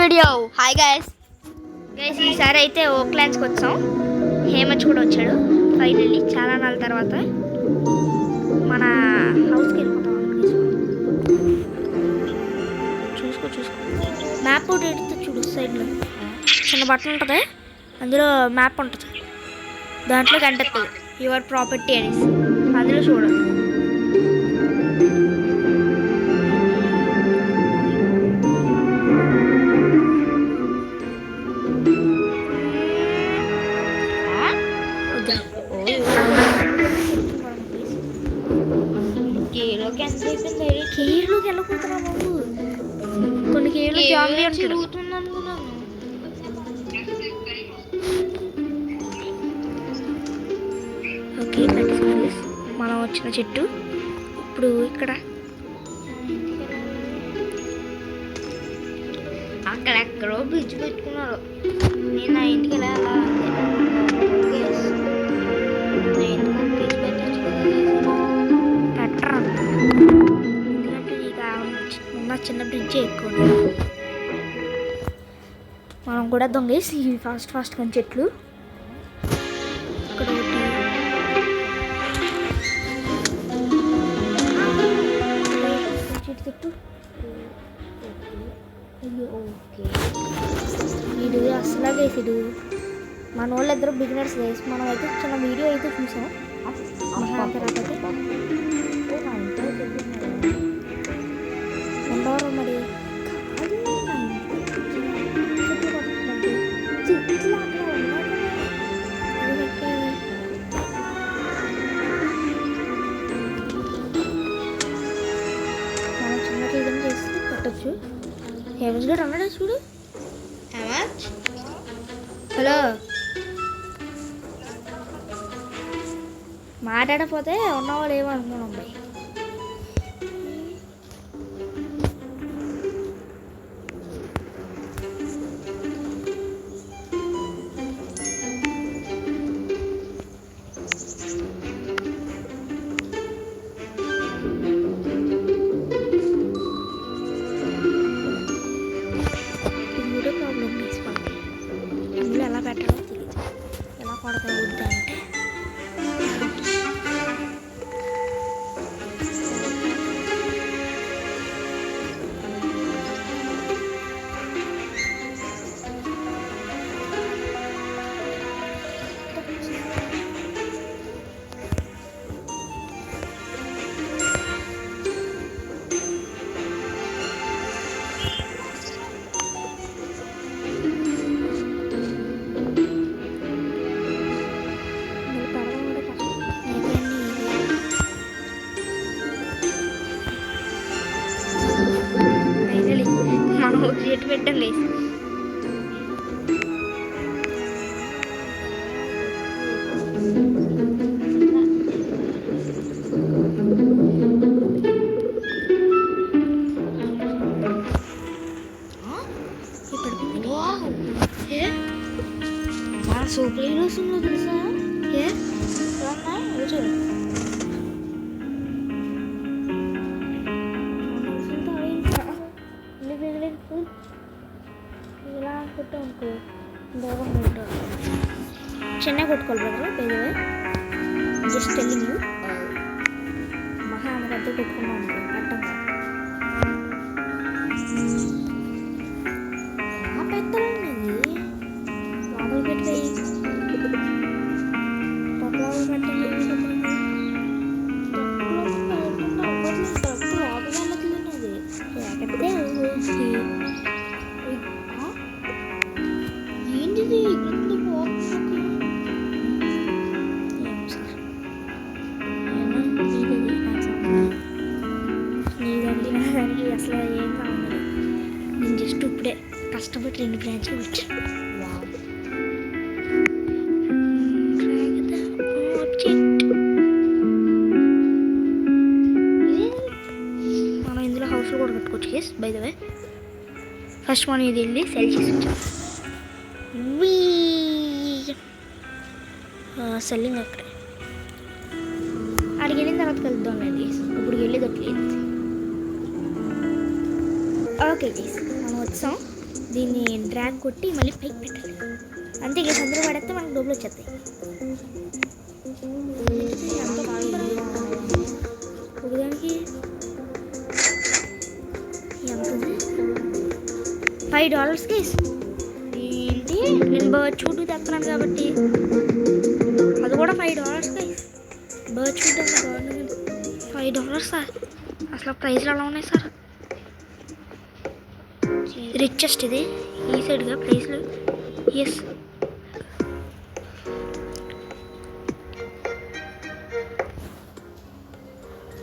Video. Hi guys ఈసారి అయితే ఓక్లాండ్స్కి వచ్చాం. హేమచ్ కూడా వచ్చాడు ఫైనల్లీ చాలా నాళ్ళ తర్వాత. మన హౌస్కి వెళ్ళిపోతాం. చూసుకో మ్యాప్ ఒకటి ఎడితే చూడు, సైడ్లో చిన్న బటన్ ఉంటుంది, అందులో మ్యాప్ ఉంటుంది, దాంట్లో కంటెక్ట్ యువర్ ప్రాపర్టీ అనేసి అందులో చూడాలి. కేర్లోకి వెళ్ళిపోతున్నా బాబు, కొన్ని కేర్లు జాంబీ తిరుగుతుంది అనుకున్నాను. ఓకే మనం వచ్చిన చెట్టు ఇప్పుడు ఇక్కడ అక్కడెక్కడో బ్రిడ్జ్ పెట్టుకున్నారు. నేను నా ఇంటికి వెళ్ళాలా పెట్టరా, ఎందుకంటే నీకు ఉన్న చిన్న బ్రిడ్జ్ ఎక్కువ. మనం కూడా దొంగేసి ఫాస్ట్ కొన్ని చెట్లు ఇక్కడ చెట్టు. ఓకే వీడు అసలాగే వీడు మన వాళ్ళు ఇద్దరు బిగినర్స్ వేసి మనం అయితే చిన్న వీడియో అయితే చూసాం. ఉండవరు మరి మనం చిన్న క్లీన్ చేసి పెట్టచ్చు. హేమజ్ గారు అన్నాడా చూడు. హలో, మాట్లాడకపోతే ఉన్నవాళ్ళు ఏమనుకున్నాం అబ్బాయి. ఎలా పెట్టాలో తెలియదు, ఎలా కొడతావుద్దా అంటే చెట్టు పెట్టాం లేసి సూపర్ హీరోస్ ఉందో తెలుసా. చూడు ఇలా కొట్టు అనుకో, బాగా ఉంటాడు. చిన్నగా కొట్టుకోవాలి బ్రదర్, పేదవే జస్ట్ టెల్లింగ్ యూ. మహా అంత పెద్ద కొట్టుకున్నాం అనుకో అట్టం పెద్ద ఉన్నది లోపల పెట్టి ఏంటిది నీదానికి అసలు ఏం కావాలి. నేను జస్ట్ ఇప్పుడే కష్టపడి 2 బ్రాంచ్లు వచ్చాను. మనం ఇందులో హౌస్లో కూడా కట్టుకోవచ్చు guys. By the way first మనం ఇది వెళ్ళి సెల్ చేసి వచ్చాం. సెల్లింగ్ అక్కడే అడిగి వెళ్ళిన తర్వాత కలుద్దాం అండి. ఇప్పుడు వెళ్ళేది అట్లేదు. ఓకే గైస్ మనం వచ్చాం. దీన్ని డ్రాగ్ కొట్టి మళ్ళీ పైకి పెట్టాలి. అంతే ఇక సందులో పడేస్తే మనకు డబ్బులు వచ్చేస్తాయి. ఒకదానికి ఎంతది? $5 గైస్. ఏంటి నేను బర్డ్ షూట్ తెస్తున్నాను కాబట్టి అది కూడా $5 గైస్. బర్డ్ షూట్ అంటే గవర్నమెంట్ $5 సార్. అసలు ప్రైస్లు ఎలా ఉన్నాయి సార్? రిచెస్ట్ ఇది ఈ సైడ్గా ప్రైస్లు. ఎస్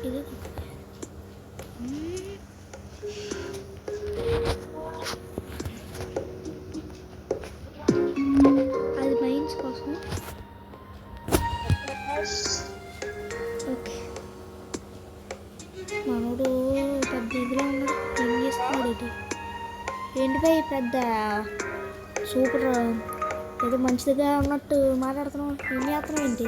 ఇది అది మైన్స్ కోసం. ఓకే మనోడు పెద్ద ఇదిలో ఉన్నాడు. ఏం చేస్తున్నాడు? ఇది ఏంటిపై పెద్ద సూపర్ ఏదో మంచిదిగా ఉన్నట్టు మాట్లాడుతున్నావు. ఏం చేస్తున్నావు ఏంటి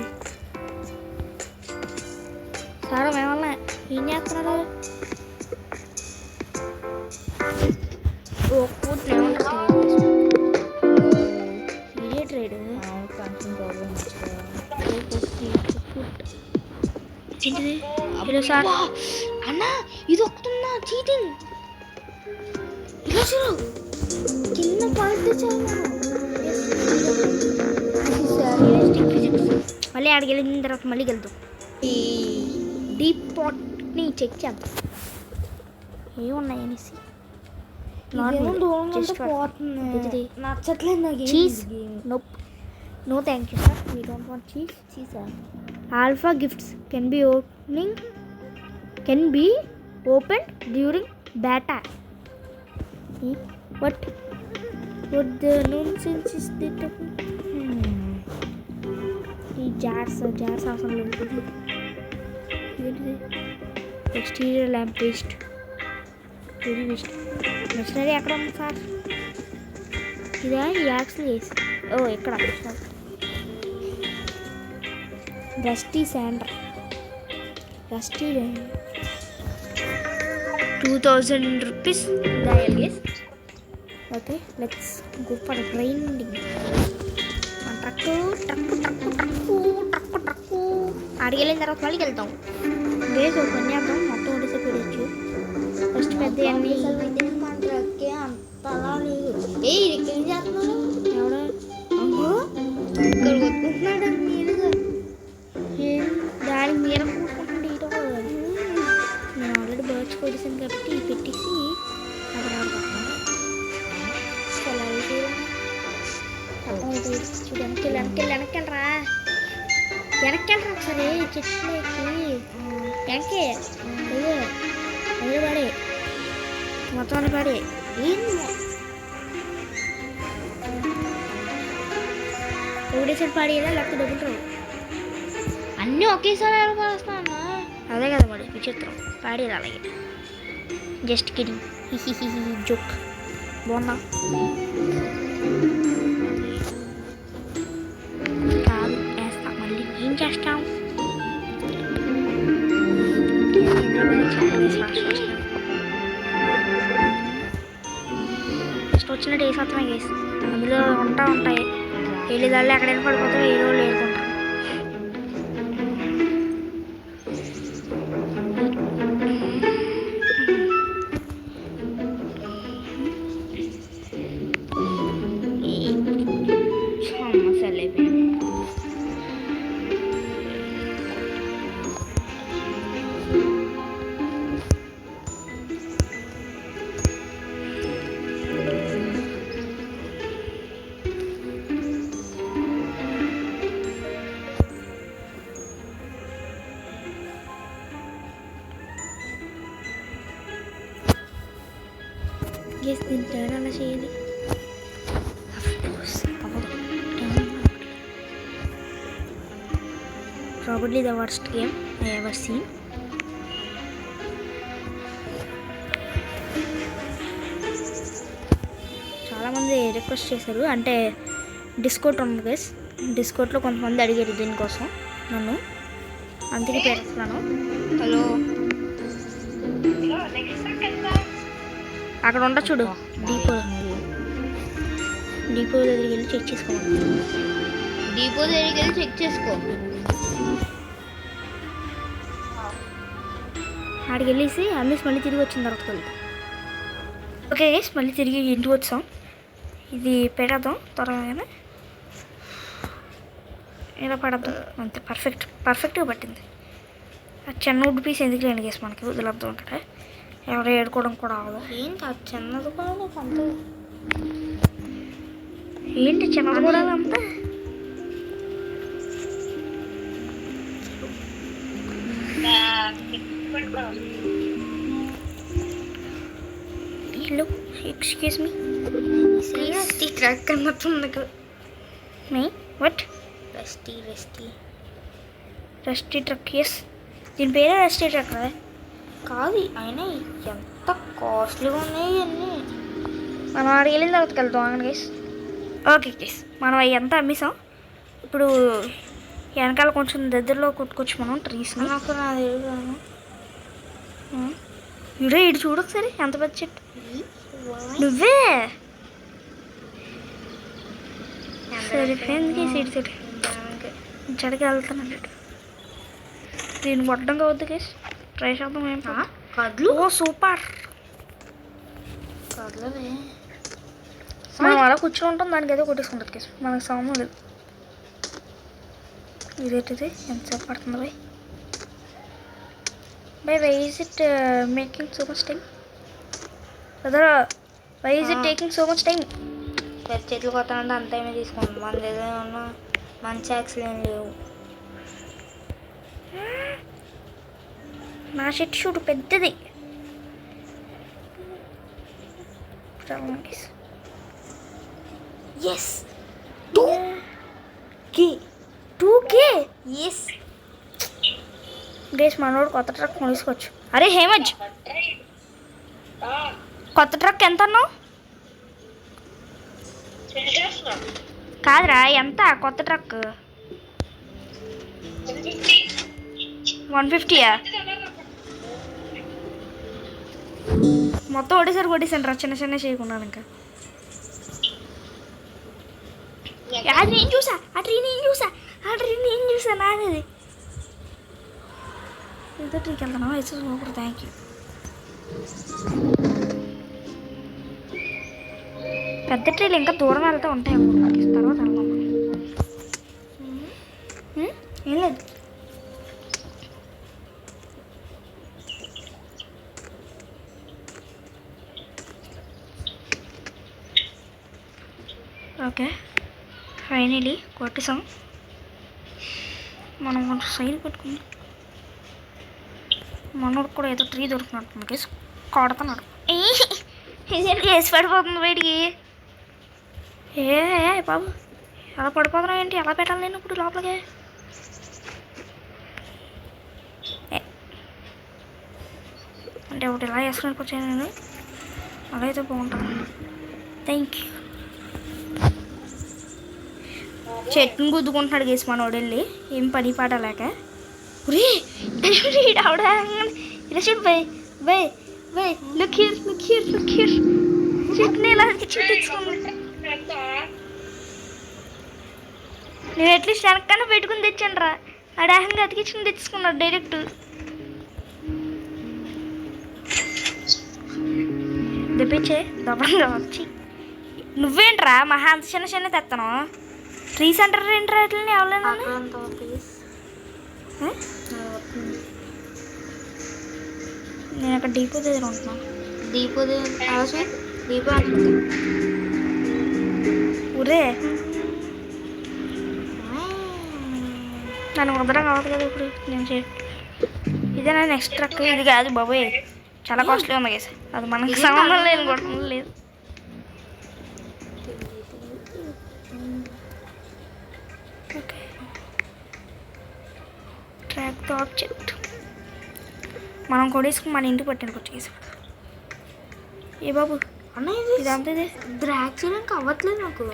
సార్? మేమన్నా ఏం చేస్తున్నాడు? ఓ ఫుడ్ ఇదే ట్రేడ్ ఏంటిది? హలో సార్ అన్న ఇది ఒకటున్నా చీటింగ్. ఇలా చూడు కింద పాలిటిక్స్ మళ్ళీ ఆడికి వెళ్ళిన తర్వాత మళ్ళీ వెళ్తాం. ఈ డీప్ పాట్ని చెక్ చేద్దాం ఏమున్నాయి అనేసి. నచ్చట్లేదు నాకు cheese. No thank you sir, we don't want cheese. Alpha gifts can be opened during beta. What the nonsense is that? ఈ జార్స్ అవసరం లేదు. ఏంటిది? Exterior lamp waste, very waste. Machinery ఎక్కడ ఉంది సార్? ఇదా ఈ యాక్స్లు వేసి ఎక్కడ? Rusty sander, rusty 2000 rupees. Dial guys. Okay, let's go for grinding. Truck ఆడికి వెళ్ళిన తర్వాత మళ్ళీ వెళ్తాం. బేస్ ఓపెన్ చేద్దాం. మొత్తం ఒడిసే పెడచ్చు. ఫస్ట్ పెద్ద అన్ని మన ట్రక్కే అంతలా లేదు. ఏం చేస్తున్నాడు? ఎవడో ఇక్కడ కొట్టుకుంటున్నాడు. మీరుగా దానికి మీద కూడుకుంటున్నాడు. ఇటో నేను ఆల్రెడీ బర్డ్స్ కొడిసాను కాబట్టి పెట్టేసి అక్కడ ఆడుకుంటున్నాను. చూడండి వెనక్కెళ్ళరా ఒకసారి చెట్లు ఎక్కి వెనక్కి పడే మొత్తం పడే. ఒకటేసారి పాడేలా లేకపోతే డబ్బులు రావు. అన్నీ ఒకేసారి ఎలా పాడుస్తాను? అదే కదా మరి విచిత్రం. పాడేది అలాగే. Just kidding, joke. బాగున్నా కాదు వేస్తా. మళ్ళీ ఏం చేస్తాం? ఫస్ట్ వచ్చినట్టు వేసేస్తాం వేసి అందులో ఉంటాయి. వెళ్ళేదాళ్ళు ఎక్కడైనా పడిపోతే ఏ రోజులు వేసుకుంటాం. గెస్ దీన్ని టర్న్ అలా చేయాలి. Probably the worst game I ever seen. చాలామంది రిక్వెస్ట్ చేశారు, అంటే డిస్కౌంట్ ఉంది గైస్. డిస్కౌంట్లో కొంతమంది అడిగారు దీనికోసం నన్ను, అందుకే పెడుతున్నాను. హలో అక్కడ ఉండ చూడు డీపో డిపో దగ్గరికి వెళ్ళి చెక్ చేసుకోవాలి. డిపో దగ్గరికి వెళ్ళి చెక్ చేసుకో. ఆడికి వెళ్ళేసి అమ్మేసి మళ్ళీ తిరిగి వచ్చిన తర్వాత వెళ్తాం. ఓకే గైస్, మళ్ళీ తిరిగి ఇంటికి వచ్చాం. ఇది పెడదాం త్వరగానే, ఇలా పడద్దాం అంతే. పర్ఫెక్ట్గా పట్టింది. ఆ చిన్న వుడ్ పీస్ ఎందుకు లేని గేసి మనకి వదిలేద్దాం. అంటే ఎవరు ఏడుకోవడం కూడా అవ్వదు. ఏంటి అది చిన్నది కూడా అంత ఏంటి చిన్నది కూడా అంతా హలో, ఎక్స్క్యూజ్ మీ, ట్రక్ అన్నట్టుంది. Me what? Rusty truck. Yes, దీని పేరే రస్టీ ట్రక్ కదా. కాదు అయినా ఎంత కాస్ట్లీగా ఉన్నాయి అన్నీ. మనం ఆడికి వెళ్ళిన తర్వాత వెళ్తాం అండి గైస్. ఓకే గైస్, మనం అవి ఎంత అమ్మేసాం. ఇప్పుడు వెనకాల కొంచెం దగ్గరలో కొట్టుకొచ్చి మనం ట్రీస్ని. నాకు నాది ఇడే ఇటు చూడకు సరే ఎంత పెద్ద చెట్టు. నువ్వే సరిపోయింది గైస్. ఇటు చెట్టు చెడికి వెళ్తానండి. దీన్ని కొట్టడం కావద్దు గైస్, ట్రై చేద్దాం. ఏం కడ్లు. ఓ సూపర్. కడ్లవే మనం అలా కూర్చొని ఉంటాం, దానికి ఏదో కొట్టేసుకుంటుంది కేసు. మనకు సాము లేదు. ఇదేంటిది ఎంతసేపు పడుతుంది బై? Why is it making so much time? Brother, why is it taking so much time? పెద్ద చెట్లు కొట్టాలంటే అంత టైమే తీసుకుంటాం. మన దగ్గర ఉన్న మంచి యాక్సిల్ ఏం లేవు. నా చెట్టు చూడు పెద్దది. Yes 2K. ఎస్ గేస్ మనోడు కొత్త ట్రక్ కొనుక్కోవచ్చు. అరే హేమజ్, కొత్త ట్రక్ ఎంత అన్నావు? కాదురా, ఎంత కొత్త ట్రక్? 150యా? మొత్తం ఒకటేసారి కొట్టేసాను రా, చిన్న చిన్న చేయకున్నాను. ఇంకా అది నేను చూసా, ఆ ట్రీ నేను చూసా నాది. ఏదో ట్రీకి వెళ్తాను. అయితే సూపర్, థ్యాంక్ యూ. పెద్ద ట్రీలు ఇంకా దూరం వెళ్తూ ఉంటాయి. తర్వాత వెళ్దాం. ఏం లేదు. ఓకే, ఫైనలీ కొట్టేసాం. మనం కొంచెం సైడ్ పెట్టుకుందాం. మనోడు కూడా ఏదో ట్రీ దొరుకుతున్నట్టు కేసు కొడుతున్నాడు. వేసి పడిపోతుంది బయటికి. ఏ బాబు, ఎలా పడిపోతున్నావు ఏంటి? ఎలా పెట్టాలి నేను ఇప్పుడు లోపలికి? అంటే ఒకటి ఇలా వేసుకుని వచ్చాను నేను. అలా అయితే బాగుంటుంది. Thank you. చెట్టుని గుద్దుకుంటున్నాడు గేసి మనోడు వెళ్ళి, ఏం పని పాట లేక. ఆవిడ ఇలా చూడు by by by, look here. చెట్టుని ఇలా తెచ్చుకున్నాను నేను. అట్లీస్ట్ వెనకన్నా పెట్టుకుని తెచ్చాను రా. ఆడాహంగా అతికించుకుని తెచ్చుకున్నాడు డైరెక్ట్. తెప్పించే దొంగగా వచ్చి. నువ్వేంట్రా మహా అంత చిన్న తెస్తాను. ట్రీస్ అంటారు ఏంట్రా వాటిని? ఎవరైనా నేను అక్కడ డీపో దగ్గర ఉంటున్నాను. దీపో ఊరే నన్ను వదలం కావద్దు కదా ఇప్పుడు. నేను ఇదేనా నెక్స్ట్ ట్రక్? ఇది కాదు బాబోయ్, చాలా కాస్ట్లీ ఉంది కేసు. అది మనకి సంబంధం లేదు, కొట్టడం లేదు. ఓకే, ట్రాక్ ద ఆబ్జెక్ట్ మనం కొడేసుకుని మన ఇంటికి పట్టినకు వచ్చేసి. ఏ బాబు అన్న ఇదంతా ఇది డ్రాగ్ చేయడానికి అవ్వట్లేదు నాకు.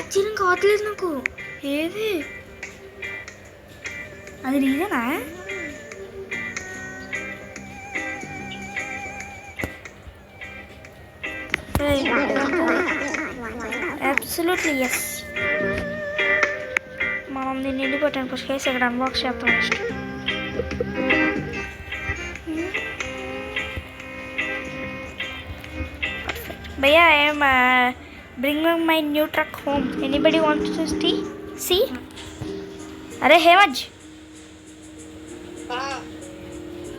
ఛార్జింగ్ కావట్లేదు నాకు. ఏది అది రీజనా? Absolutely yes. మనం దీన్ని ఇంటికి పెట్టాను ఫస్ట్ కేసు ఇక్కడ అన్బాక్స్ చేస్తాం నెక్స్ట్. భయ్యా I'm bringing my new truck home. Anybody wants to see? అరే హేమజ్,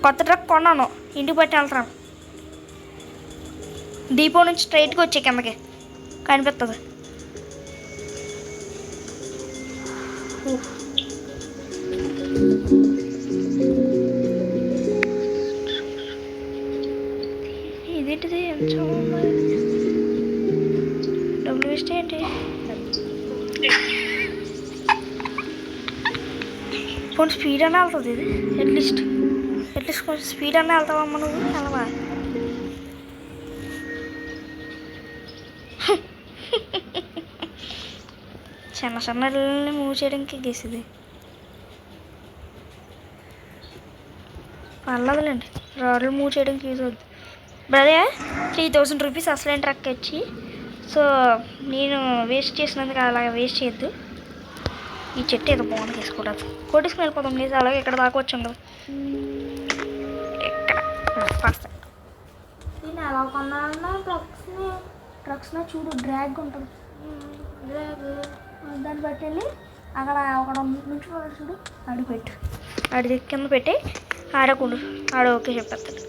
కొత్త ట్రక్ కొన్నాను, ఇంటికి పట్టి వెళ్తాను. డిపో నుంచి స్ట్రైట్గా వచ్చే కిందకి కనిపిస్తుంది. ఇదేంటిది ఎంత డబ్బులు వేస్ట్ ఏంటి? కొంచెం స్పీడ్ అనే వెళ్తుంది ఇది. అట్లీస్ట్ కొంచెం స్పీడ్ అనే వెళ్తావమ్మా నువ్వు. వెళ్ళవా? చిన్న చిన్న ఇళ్ళని మూవ్ చేయడానికి గేసింది. పర్లేదులేండి, రోడ్లు మూవ్ చేయడానికి యూజ్ అవుద్ది. బ్రదర్ 3000 రూపీస్ అసలైన ట్రక్ వచ్చి. సో నేను వేస్ట్ చేసినందుకు అలాగే వేస్ట్ చేయొద్దు. ఈ చెట్టు ఏదో బాగుంది, తీసుకోవద్దు. కొట్టేసుకుని వెళ్ళిపోతాం లేదు, అలాగే ఇక్కడ దాకా వచ్చాం కదా. ఎక్కడ ఫస్ట్ నేను ఎలా కొన్నాను ట్రక్స్లో చూడు డ్రాగ్ ఉంటుంది. డ్రాగ్ దాన్ని బట్టి వెళ్ళి అక్కడ ఒక నుంచి చూడు అడిపెట్టు, ఆడి కింద పెట్టి ఆడకూడదు. ఆడ ఓకే చెప్పేస్తాడు.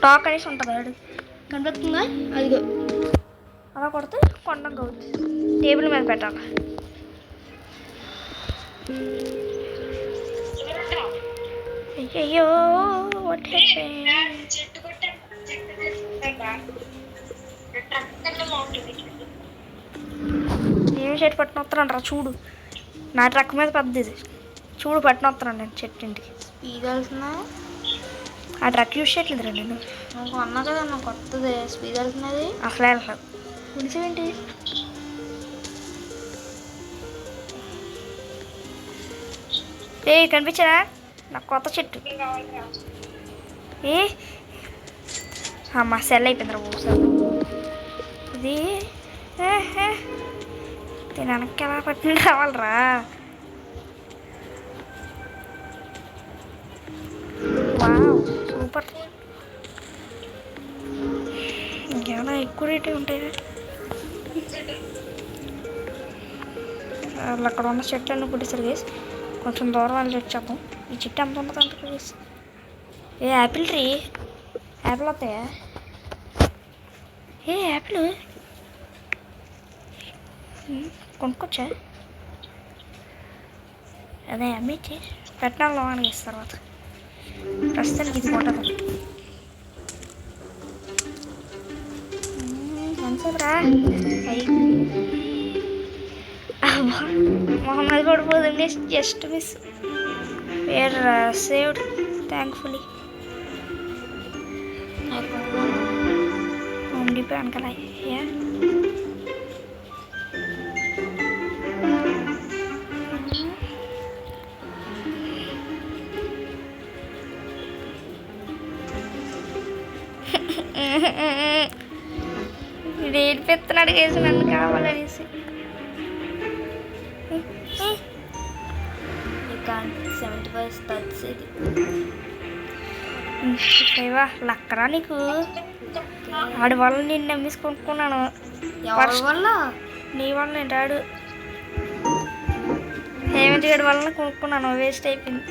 టాక్ అనేసి ఉంటుంది, ఆడు కనిపిస్తుందా? అదిగో అలా కొడితే కొండం అవుతుంది. టేబుల్ మీద పెట్టాలి. అయ్యో ఏమి చెట్టు పట్టిన వస్తానంటారా? చూడు నా ట్రక్ మీద పెద్దది చూడు, పట్టిన వస్తున్నాను నేను చెట్టు ఇంటికి. స్పీడ్ వెళ్తున్నా? ఆ ట్రక్ యూజ్ చేయట్లేదు రండి. నువ్వు అన్నా కదా నాకు కొత్తది స్పీడ్ వెళ్తున్నది. అసలే వెళ్ళలేదు. పులిసేంటి? ఏ కనిపించరా నాకు కొత్త చెట్టు? ఏ అమ్మా సెల్ అయిపోయిందిరా ఊసారి. ఇది దీని వెనక్కి ఎలా పట్టిన రావాలరా? Wow super. ఇంకేమైనా ఎక్కువ రేటు ఉంటాయా? వాళ్ళు అక్కడ ఉన్న చెట్టు అన్నీ పుట్టిస్తారు గేస్. కొంచెం దూరం వెళ్ళి వచ్చేద్దాం. ఈ చెట్టు ఎంత ఉంటుంది అంత గేస్. ఏ యాపిల్ ట్రీ, యాపిల్ వస్తాయా? ఏ యాపిల్ కొనుక్కొచ్చా? అదే అమ్మిచ్చి పెట్టాలి లోనికి ఇస్తారు తర్వాత. ప్రస్తుతానికి ఇది కొట్టదు. ఎంతసేపురా? మొహమ్మద్ పడిపోతుంది. Just miss. Were saved thankfully. Home Depot వెనకాల. డేట్ పెత్తనాడు కేసు నన్ను కావాలనేసి. 75 స్టడ్స్ ఇది. లక్కరా నీకు. వాడి వల్ల నేను నమ్మేసి కొనుక్కున్నాను. ఎవరి వల్ల? నీ వల్ల నేను రాడు హేమంత్ గడి వల్ల కొనుక్కున్నాను. వేస్ట్ అయిపోయింది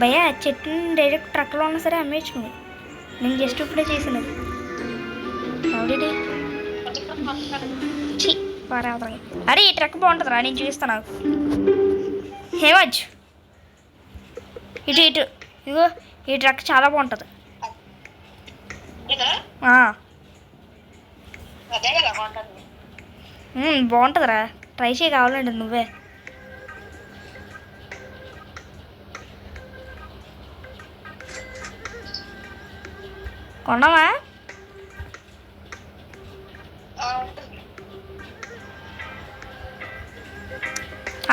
భయ్యా. చెట్టుని డైరెక్ట్ ట్రక్లో ఉన్నా సరే అమ్మేసుకుంది. నేను జస్ట్ ఇప్పుడే చేసినది. ఆల్రెడీ అరే ఈ ట్రక్ బాగుంటుందిరా, నేను చూపిస్తాను. హేమజ్ ఇటు ఇటు ఇగో, ఈ ట్రక్ చాలా బాగుంటుంది. బాగుంటుందిరా, ట్రై చేయి కావాలండి నువ్వే. కొన్నావా?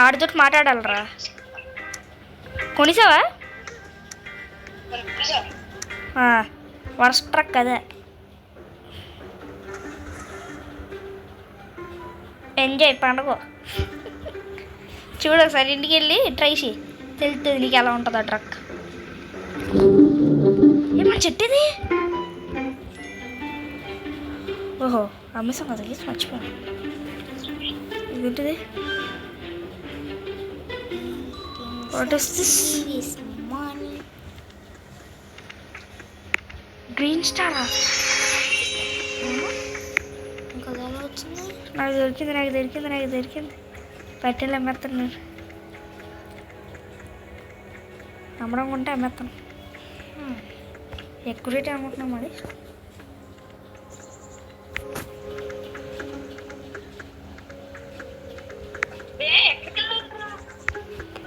ఆడితో మాట్లాడాలరా. కొనిసావా? వర్స్ట్ ట్రక్ అదే. ఎంజాయ్ పండుగ. చూడు ఒకసారి ఇంటికి వెళ్ళి ట్రై చేయి, తెలుస్తుంది నీకు ఎలా ఉంటుందో ట్రక్. ఏమన్నా చెట్టిది? ఓహో అమ్మేసాం కదా, మర్చిపోయాను. ఇదేంటిది? What is this? గ్రీన్ స్టారా? ఇంకా ఎలా వచ్చింది? నాకు దొరికింది. పట్టెలు అమ్మేస్తాను. అమ్మడం కొంటే అమ్మేస్తాను. ఎక్కువ రేట్ అమ్ముతున్నాం మరి.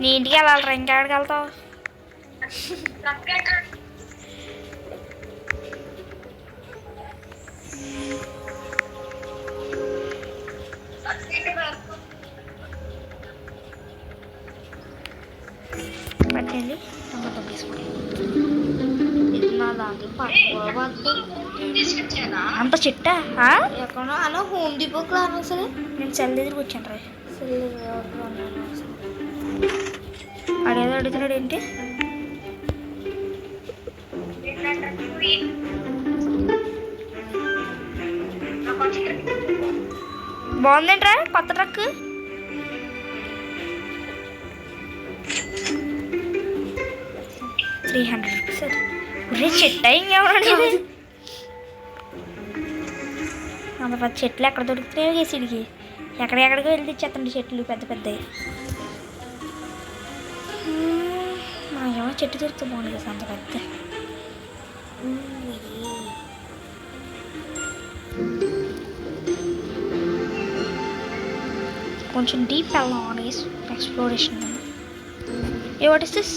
నీ ఇంటికి వెళ్ళాలరా, ఇంకెక్కడికి వెళ్తావు? పట్టండి టమాటో తీసుకుని. నా దాంట్లో పట్టుకోవద్దు. అంత చెట్టా? ఎక్కడో అలా హోమ్ డిపోకి రాను సరే. నేను సెల్ దగ్గరికి వచ్చాను రా. సరే అడేదో అడుగుతున్నాడు ఏంటి? బాగుందేంట్రా కొత్త ట్రక్? ₹300. ఒరే చెట్టా ఇంకేమన్నా? అంత పెద్ద చెట్లు ఎక్కడ దొరుకుతున్నాయో కేసీడికి. ఎక్కడెక్కడికో వెళ్ళి తెచ్చేస్తండి చెట్లు పెద్ద పెద్దవి. ఏమో చెట్టు దొరికితే బాగుంది కదా అంత పెద్ద. కొంచెం డీప్ వెళ్దాం exploration. A what is this?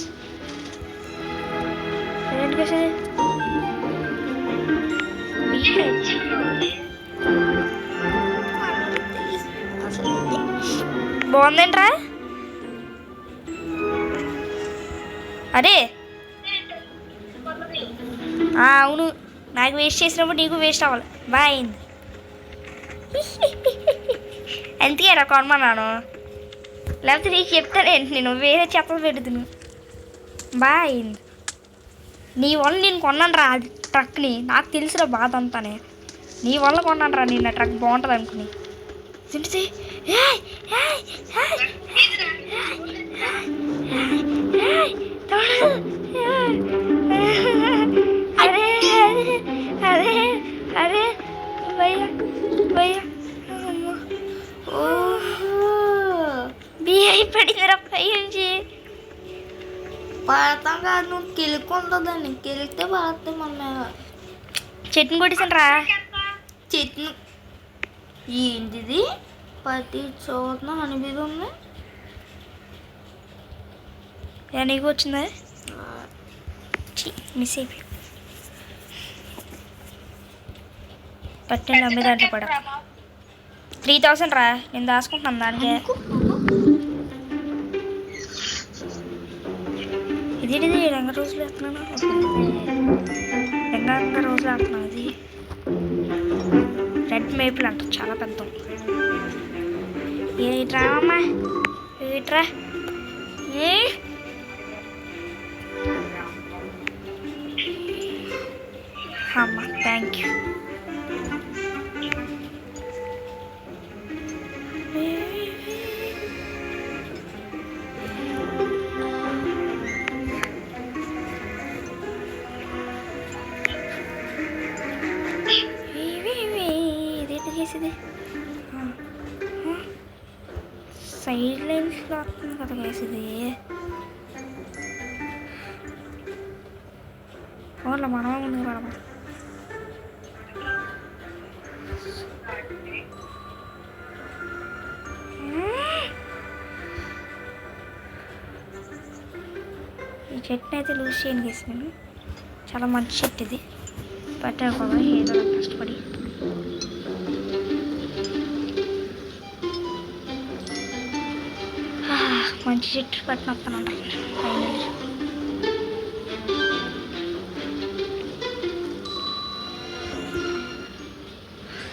ఏంటి కదా బాగుందేంట్రా? అదే అవును, నాకు వేస్ట్ చేసినప్పుడు నీకు వేస్ట్ అవ్వాలి. బాయ్. ఎంతకేరా కొనమన్నాను, లేకపోతే నీకు చెప్తానేంటి, నేను వేరే చెత్తలు పెడుతున్నా. బాయ్. నీ వల్ల నేను కొన్నాను రా ట్రక్ని. నాకు తెలిసిన బాధ అంతానే, నీ వల్ల కొన్నాను రా నేను. ట్రక్ బాగుంటుంది అనుకుని తింటే అరే అరే అరే భయ్యా భయ్యా బియ్య పడిందిరా పై నుంచి. పడతాం కాదు, నువ్వు కిలుకుంటుందని కిలితే పడతాయి మన మీద. చెట్టుని కొట్టేసాను రా. చెట్టు ఏంటిది? పట్టి చూద్దాం అనిపిస్తుంది. నీకు వచ్చిందా? మిస్ అయిపోయి పట్టండి అమ్మే దాంట్లో పడ. 3000 రా, నేను దాచుకుంటున్నాను దానికి. ఇదేంటిది రంగ రోజులు వేస్తున్నాను, రంగ రోజులు వేస్తున్నాను. ఇది రెడ్ మేపుల్ అంట, చాలా పెద్ద. ఏట్రా అమ్మా ఏట్రా? అమ్మ థ్యాంక్ యూ. ఇదేంటి చేసేది? సైడ్ లైన్స్లో వస్తుంది కదా వేసేది. ఓన్లో మనమే ముందుకు పడమా. ఈ చెట్టుని అయితే లూజ్ చేయని వేసినాను. చాలా మంచి చెట్టు ఇది. పట్టాను కదా ఏదో కష్టపడి. మంచి చెట్టు పట్టిన వస్తానంట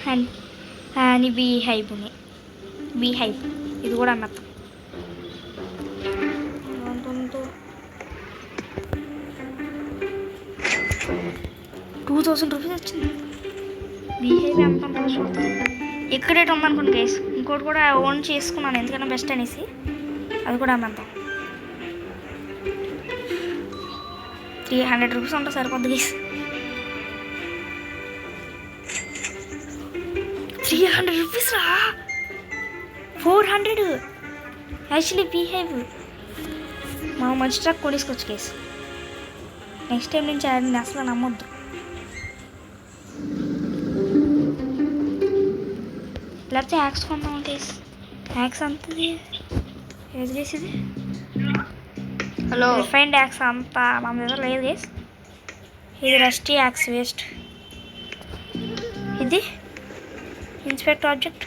ఫైనల్. అండ్ బీ హైప్ ఉన్నాయి. బీ హైప్ ఇది కూడా అమ్మేస్తాం. 2000 రూపీస్ వచ్చింది. బీ హైప్ అమ్ముతాం కదా చూద్దాం. ఎక్కువ రేట్ ఉందనుకోండి గైస్. ఇంకోటి కూడా ఓన్ చేసుకున్నాను ఎందుకన్నా బెస్ట్ అనేసి, అది కూడా అమ్మేద్దాం. 300 రూపీస్ ఉంటే సరిపోద్ది గైస్. 300 రూపీస్ రా. 400 యాక్చువల్లీ బీ హైవ్ మా మంచి ట్రక్ కొనేసుకోవచ్చు గైస్. నెక్స్ట్ టైం నుంచి అది అసలు నమ్మొద్దు. లేకపోతే యాక్స్ కొందాం గైస్. యాక్స్ అంతది ఏది గైస్ ఇది? హలో రిఫైన్డ్ యాక్స్ అంత మన దగ్గర లేదు గైస్. ఇది రస్టీ యాక్స్ వేస్ట్. ఇది inspect object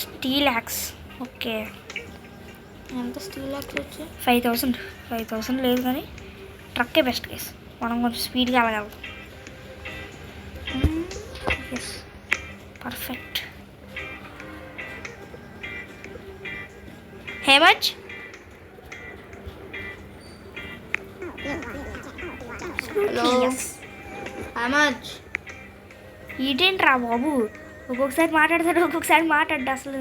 steel axe. Okay ఎంత స్టీల్ యాక్స్ వచ్చి 5000 లేదు కానీ ట్రక్కే బెస్ట్ గైస్. మనం కొంచెం స్పీడ్గా వెళ్ళగలం. Yes perfect. హే మచ్ హలో మచ్ ఇదేంట్రా బాబు, ఒక్కొక్కసారి మాట్లాడతాడు ఒక్కొక్కసారి మాట్లాడ్డా అసలు.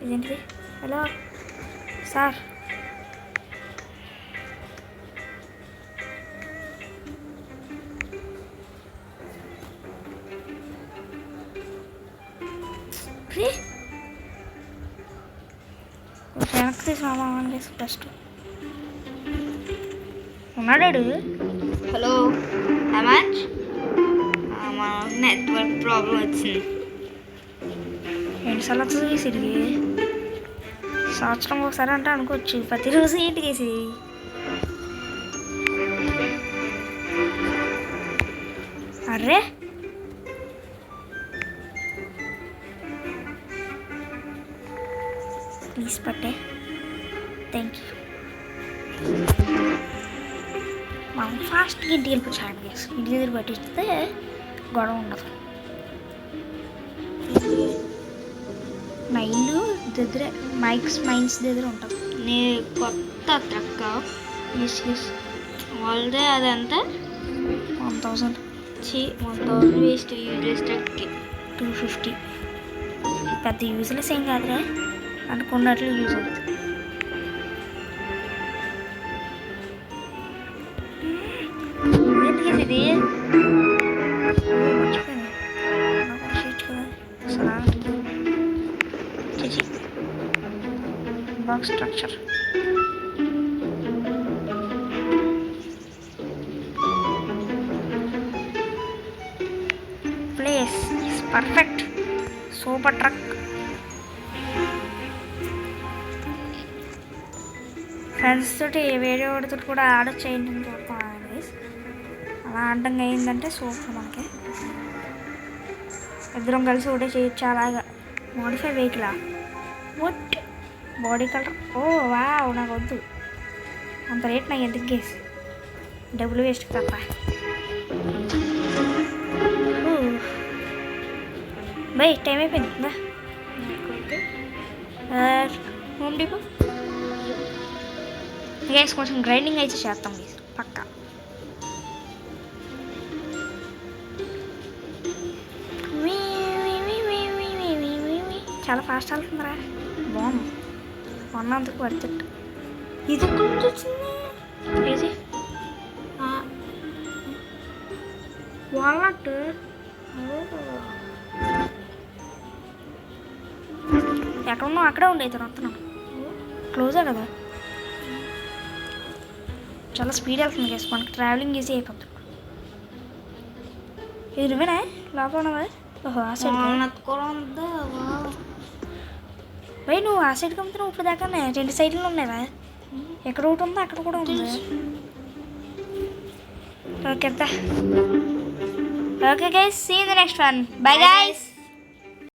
ఇదేంటిది? Hello sir. వెనక్కి తీసుకున్నామా ఫస్ట్ ఉన్నాడు. హలో మచ్ మా నెట్వర్క్ ప్రాబ్లం వచ్చింది. ఎన్నిసార్లు వస్తుంది వేసిడికి? సంవత్సరం ఒకసారి అంటే అనుకోవచ్చు, ప్రతిరోజు ఏంటికి వేసి. అర్రే ప్లీజ్ పట్టే, థ్యాంక్ యూ. మనం ఫాస్ట్గా ఇంటికి వెళ్ళిపోయాను గైస్. ఇంటి దగ్గర పట్టిస్తే గొడవ ఉండదు. మా ఇల్లు దగ్గర మైన్స్ దగ్గర ఉంటుంది. నీ కొత్త ట్రక్ ఎస్ వాళ్ళదే అదంతా 1000 1000 వేస్ట్ యూజ్లెస్ ట్రక్కి. 250 పెద్ద యూజ్లెస్ ఏం కాదురా, అనుకున్నట్లు యూజ్ అవుతుంది. ఏంటి ఇది? మర్చిపోయాను box structure. Place is perfect. Super truck. Friends తోటి వేరే వాడితో కూడా ఆర్డర్ చేయండి అని చెప్తాను. అలా ఆడటం అయిందంటే సూపర్. మనకి ఇద్దరం కలిసి ఒకటే చేయొచ్చు. అలాగా మోడిఫై వెహికలా? What body colour? Oh wow, నాకు వద్దు అంత రేట్. నాకు ఎందుకు గేస్, డబ్బులు వేస్ట్ తప్ప. బై టైం అయిపోయింది. హోమ్ డిపో గేస్ కొంచెం గ్రైండింగ్ అయితే చేస్తాం గేస్ పక్కా. చాలా ఫాస్ట్ వెళ్తుందిరా. బాగుంది, కొన్నందుకు పడుతుంది. ఇది ఎక్కడి నుంచి వచ్చింది? ఇది వాల్నట్. ఎక్కడ ఉన్నావు? అక్కడే ఉండే ఇతను వస్తున్నాను. క్లోజే కదా, చాలా స్పీడ్ వెళ్తుంది గేస్. మనకి ట్రావెలింగ్ ఈజీ అయిపోతుంది. ఇది నువ్వేనా లోపల ఉన్నది? ఓహో ఆ సైడ్ కూడా ఉందా? భయ్ నువ్వు ఆ సైడ్కి అమ్ముతున్నావు ఇప్పుడు దాకానే. 2 సైడ్లు ఉన్నాయా? ఎక్కడ ఒకటి ఉందా అక్కడ కూడా ఉంది. Okay okay guys, see in the next one. Bye guys.